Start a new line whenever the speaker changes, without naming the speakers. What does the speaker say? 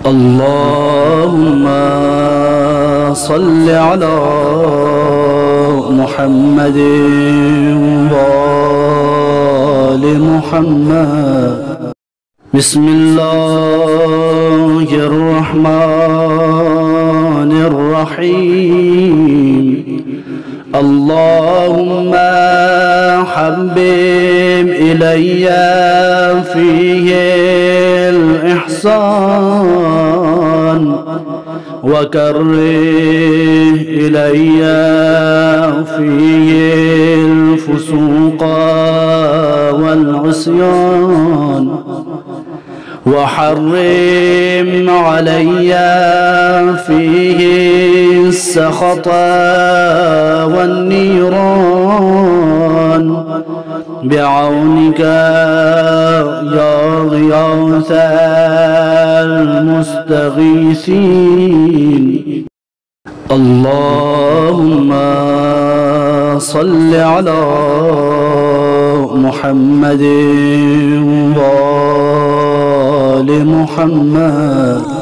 اللهم صل على محمد وآل محمد. بسم الله الرحمن الرحيم. اللهم حبب إلي فيه الإحسان وكره إلي فيه الفسوق والعصيان وحرم علي فيه السخط والنيران بعونك يا غياث المستغيثين. اللهم صل على محمد وآل محمد.